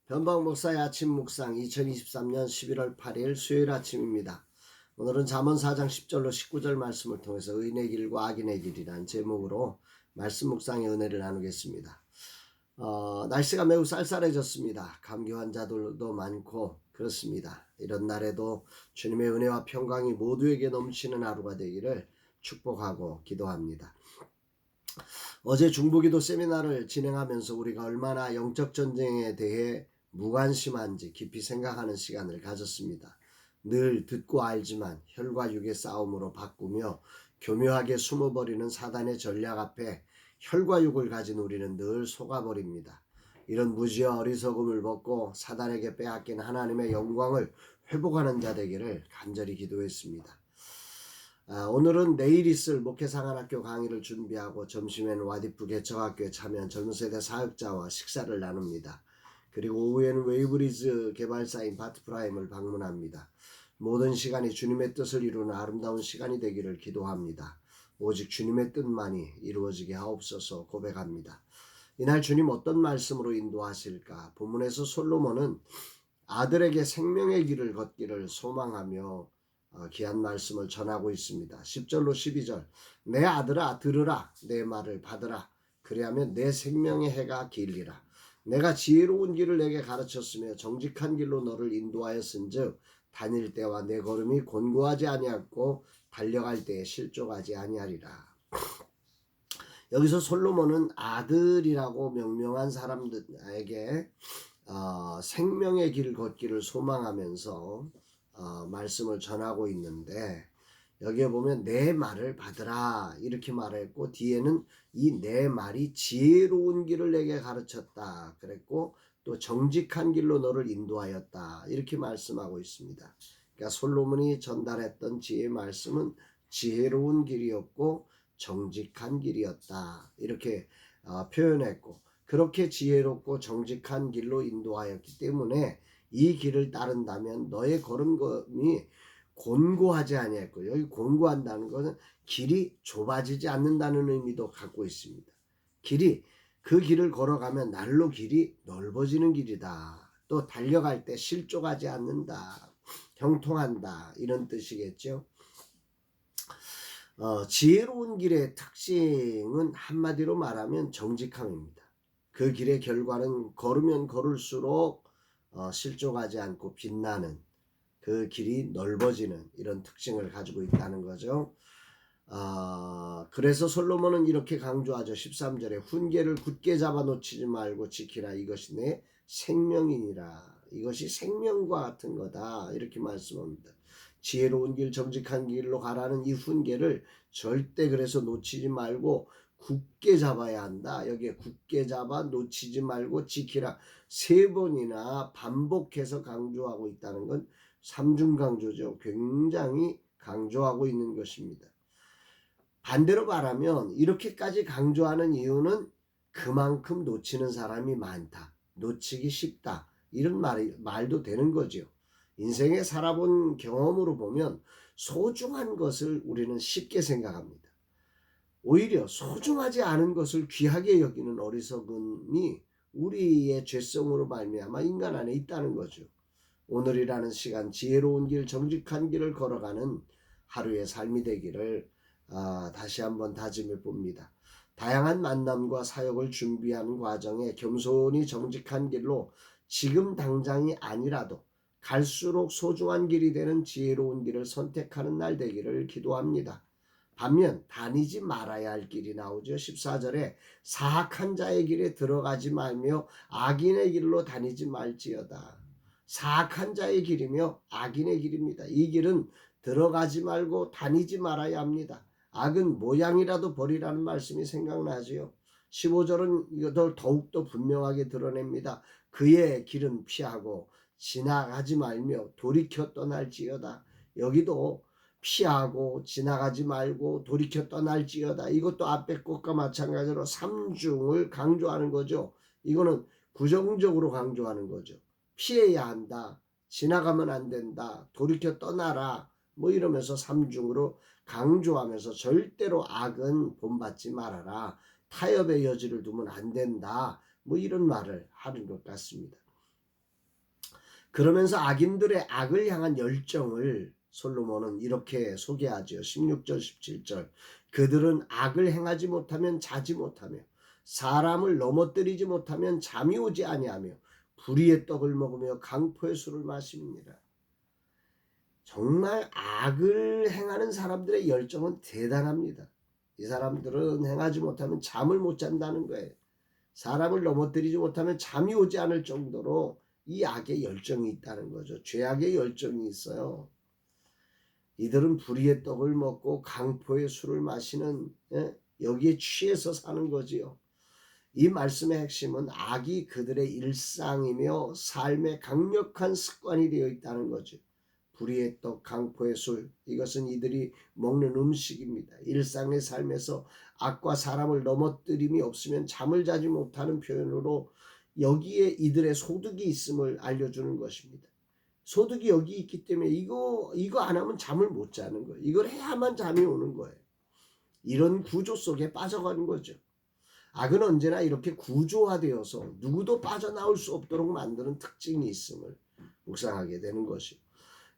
변방 목사의 아침 묵상 2023년 11월 8일 수요일 아침입니다. 오늘은 잠언 4장 10절로 19절 말씀을 통해서 의인의 길과 악인의 길이란 제목으로 말씀 묵상의 은혜를 나누겠습니다. 날씨가 매우 쌀쌀해졌습니다. 감기 환자들도 많고 그렇습니다. 이런 날에도 주님의 은혜와 평강이 모두에게 넘치는 하루가 되기를 축복하고 기도합니다. 어제 중보기도 세미나를 진행하면서 우리가 얼마나 영적 전쟁에 대해 무관심한지 깊이 생각하는 시간을 가졌습니다. 늘 듣고 알지만 혈과 육의 싸움으로 바꾸며 교묘하게 숨어버리는 사단의 전략 앞에 혈과 육을 가진 우리는 늘 속아버립니다. 이런 무지와 어리석음을 벗고 사단에게 빼앗긴 하나님의 영광을 회복하는 자 되기를 간절히 기도했습니다. 오늘은 내일 있을 목회상한학교 강의를 준비하고 점심에는 와디프 개척학교에 참여한 젊은 세대 사역자와 식사를 나눕니다. 그리고 오후에는 웨이브리즈 개발사인 바트프라임을 방문합니다. 모든 시간이 주님의 뜻을 이루는 아름다운 시간이 되기를 기도합니다. 오직 주님의 뜻만이 이루어지게 하옵소서 고백합니다. 이날 주님 어떤 말씀으로 인도하실까? 본문에서 솔로몬은 아들에게 생명의 길을 걷기를 소망하며 귀한 말씀을 전하고 있습니다. 10절로 12절 내 아들아 들으라 내 말을 받으라 그리하면 내 생명의 해가 길리라. 내가 지혜로운 길을 내게 가르쳤으며 정직한 길로 너를 인도하였은즉 다닐 때와 내 걸음이 곤고하지 아니하고 달려갈 때에 실족하지 아니하리라. 여기서 솔로몬은 아들이라고 명명한 사람들에게 생명의 길 걷기를 소망하면서 말씀을 전하고 있는데 여기에 보면 내 말을 받으라 이렇게 말했고 뒤에는 이 내 말이 지혜로운 길을 내게 가르쳤다 그랬고 또 정직한 길로 너를 인도하였다 이렇게 말씀하고 있습니다. 그러니까 솔로몬이 전달했던 지혜의 말씀은 지혜로운 길이었고 정직한 길이었다 이렇게 표현했고 그렇게 지혜롭고 정직한 길로 인도하였기 때문에 이 길을 따른다면 너의 걸음걸음이 곤고하지 아니했고 여기 곤고한다는 것은 길이 좁아지지 않는다는 의미도 갖고 있습니다. 그 길을 걸어가면 날로 길이 넓어지는 길이다. 또 달려갈 때 실족하지 않는다. 형통한다. 이런 뜻이겠죠. 지혜로운 길의 특징은 한마디로 말하면 정직함입니다. 그 길의 결과는 걸으면 걸을수록 실족하지 않고 빛나는 그 길이 넓어지는 이런 특징을 가지고 있다는 거죠. 그래서 솔로몬은 이렇게 강조하죠. 13절에 훈계를 굳게 잡아 놓치지 말고 지키라. 이것이 내 생명이니라. 이것이 생명과 같은 거다. 이렇게 말씀합니다. 지혜로운 길, 정직한 길로 가라는 이 훈계를 절대 그래서 놓치지 말고 굳게 잡아야 한다. 여기에 굳게 잡아 놓치지 말고 지키라. 3번이나 반복해서 강조하고 있다는 건 삼중 강조죠. 굉장히 강조하고 있는 것입니다. 반대로 말하면 이렇게까지 강조하는 이유는 그만큼 놓치는 사람이 많다. 놓치기 쉽다. 이런 말도 되는 거죠. 인생에 살아본 경험으로 보면 소중한 것을 우리는 쉽게 생각합니다. 오히려 소중하지 않은 것을 귀하게 여기는 어리석음이 우리의 죄성으로 말미암아 인간 안에 있다는 거죠. 오늘이라는 시간 지혜로운 길, 정직한 길을 걸어가는 하루의 삶이 되기를 다시 한번 다짐해 봅니다. 다양한 만남과 사역을 준비하는 과정에 겸손히 정직한 길로 지금 당장이 아니라도 갈수록 소중한 길이 되는 지혜로운 길을 선택하는 날 되기를 기도합니다. 반면 다니지 말아야 할 길이 나오죠. 14절에 사악한 자의 길에 들어가지 말며 악인의 길로 다니지 말지어다. 사악한 자의 길이며 악인의 길입니다. 이 길은 들어가지 말고 다니지 말아야 합니다. 악은 모양이라도 버리라는 말씀이 생각나지요. 15절은 이것을 더욱더 분명하게 드러냅니다. 그의 길은 피하고 지나가지 말며 돌이켜 떠날지어다. 여기도 피하고 지나가지 말고 돌이켜 떠날지어다. 이것도 앞에 것과 마찬가지로 삼중을 강조하는 거죠. 이거는 부정적으로 강조하는 거죠. 피해야 한다. 지나가면 안 된다. 돌이켜 떠나라. 뭐 이러면서 삼중으로 강조하면서 절대로 악은 본받지 말아라. 타협의 여지를 두면 안 된다. 뭐 이런 말을 하는 것 같습니다. 그러면서 악인들의 악을 향한 열정을 솔로몬은 이렇게 소개하죠. 16절 17절. 그들은 악을 행하지 못하면 자지 못하며 사람을 넘어뜨리지 못하면 잠이 오지 아니하며 불의의 떡을 먹으며 강포의 술을 마십니다. 정말 악을 행하는 사람들의 열정은 대단합니다. 이 사람들은 행하지 못하면 잠을 못 잔다는 거예요. 사람을 넘어뜨리지 못하면 잠이 오지 않을 정도로 이 악의 열정이 있다는 거죠. 죄악의 열정이 있어요. 이들은 불의의 떡을 먹고 강포의 술을 마시는, 여기에 취해서 사는 거지요. 이 말씀의 핵심은 악이 그들의 일상이며 삶의 강력한 습관이 되어 있다는 거죠. 불의의 떡, 강포의 술, 이것은 이들이 먹는 음식입니다. 일상의 삶에서 악과 사람을 넘어뜨림이 없으면 잠을 자지 못하는 표현으로 여기에 이들의 소득이 있음을 알려주는 것입니다. 소득이 여기 있기 때문에 이거 안 하면 잠을 못 자는 거예요. 이걸 해야만 잠이 오는 거예요. 이런 구조 속에 빠져가는 거죠. 악은 언제나 이렇게 구조화되어서 누구도 빠져나올 수 없도록 만드는 특징이 있음을 묵상하게 되는 것이요.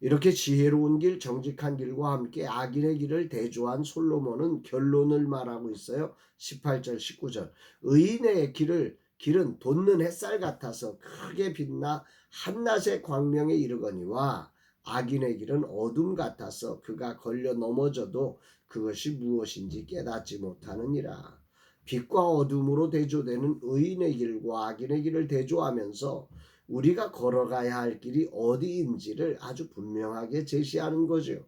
이렇게 지혜로운 길, 정직한 길과 함께 악인의 길을 대조한 솔로몬은 결론을 말하고 있어요. 18절, 19절. 의인의 길은 돋는 햇살 같아서 크게 빛나 한낮의 광명에 이르거니와 악인의 길은 어둠 같아서 그가 걸려 넘어져도 그것이 무엇인지 깨닫지 못하느니라. 빛과 어둠으로 대조되는 의인의 길과 악인의 길을 대조하면서 우리가 걸어가야 할 길이 어디인지를 아주 분명하게 제시하는 거죠.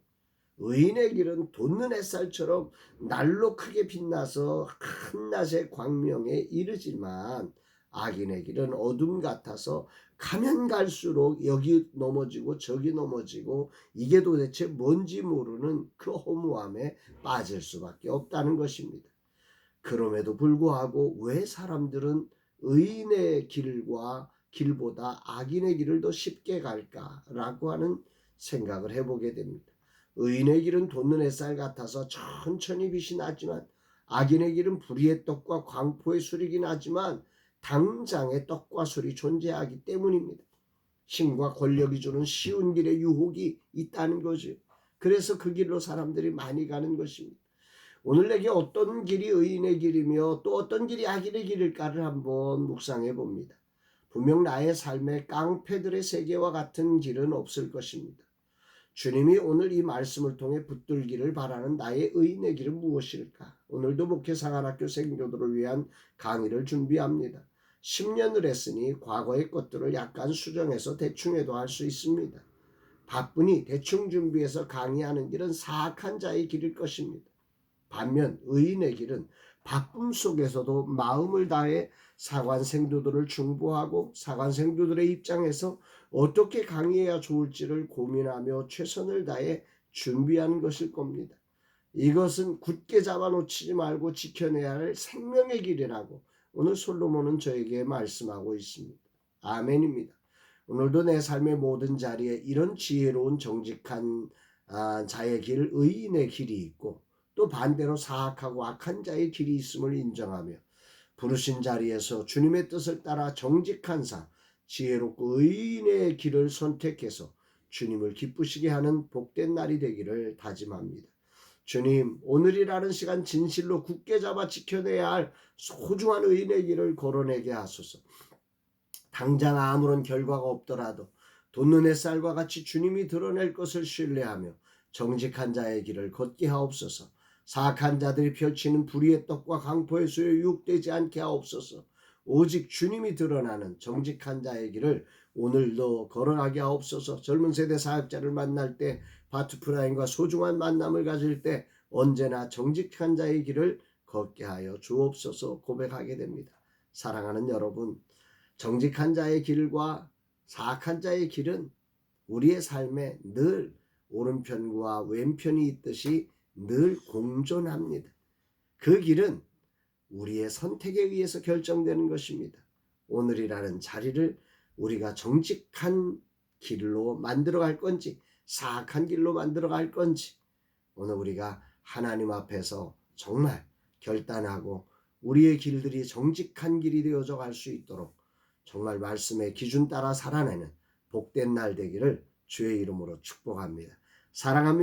의인의 길은 돋는 햇살처럼 날로 크게 빛나서 한낮의 광명에 이르지만 악인의 길은 어둠 같아서 가면 갈수록 여기 넘어지고 저기 넘어지고 이게 도대체 뭔지 모르는 그 허무함에 빠질 수밖에 없다는 것입니다. 그럼에도 불구하고 왜 사람들은 의인의 길보다 악인의 길을 더 쉽게 갈까라고 하는 생각을 해보게 됩니다. 의인의 길은 돋는 햇살 같아서 천천히 빛이 나지만 악인의 길은 불의의 떡과 광포의 술이긴 하지만 당장의 떡과 술이 존재하기 때문입니다. 힘과 권력이 주는 쉬운 길에 유혹이 있다는 거죠. 그래서 그 길로 사람들이 많이 가는 것입니다. 오늘 내게 어떤 길이 의인의 길이며 또 어떤 길이 악인의 길일까를 한번 묵상해 봅니다. 분명 나의 삶의 깡패들의 세계와 같은 길은 없을 것입니다. 주님이 오늘 이 말씀을 통해 붙들기를 바라는 나의 의인의 길은 무엇일까? 오늘도 목회생활학교 생교도를 위한 강의를 준비합니다. 10년을 했으니 과거의 것들을 약간 수정해서 대충해도 할 수 있습니다. 바쁘니 대충 준비해서 강의하는 길은 사악한 자의 길일 것입니다. 반면 의인의 길은 바쁨 속에서도 마음을 다해 사관 생도들을 중보하고 사관 생도들의 입장에서 어떻게 강의해야 좋을지를 고민하며 최선을 다해 준비하는 것일 겁니다. 이것은 굳게 잡아놓지 말고 지켜내야 할 생명의 길이라고 오늘 솔로몬은 저에게 말씀하고 있습니다. 아멘입니다. 오늘도 내 삶의 모든 자리에 이런 지혜로운 정직한 자의 길, 의인의 길이 있고 또 반대로 사악하고 악한 자의 길이 있음을 인정하며 부르신 자리에서 주님의 뜻을 따라 정직한 사, 지혜롭고 의인의 길을 선택해서 주님을 기쁘시게 하는 복된 날이 되기를 다짐합니다. 주님, 오늘이라는 시간 진실로 굳게 잡아 지켜내야 할 소중한 의인의 길을 걸어내게 하소서. 당장 아무런 결과가 없더라도 돋는 햇살과 같이 주님이 드러낼 것을 신뢰하며 정직한 자의 길을 걷게 하옵소서. 사악한 자들이 펼치는 불의의 떡과 강포의 수에 유혹되지 않게 하옵소서. 오직 주님이 드러나는 정직한 자의 길을 오늘도 걸어가게 하옵소서. 젊은 세대 사역자를 만날 때 바투프라인과 소중한 만남을 가질 때 언제나 정직한 자의 길을 걷게 하여 주옵소서 고백하게 됩니다. 사랑하는 여러분, 정직한 자의 길과 사악한 자의 길은 우리의 삶에 늘 오른편과 왼편이 있듯이 늘 공존합니다. 그 길은 우리의 선택에 의해서 결정되는 것입니다. 오늘이라는 자리를 우리가 정직한 길로 만들어갈 건지 사악한 길로 만들어갈 건지 오늘 우리가 하나님 앞에서 정말 결단하고 우리의 길들이 정직한 길이 되어져 갈 수 있도록 정말 말씀의 기준 따라 살아내는 복된 날 되기를 주의 이름으로 축복합니다. 사랑합니다.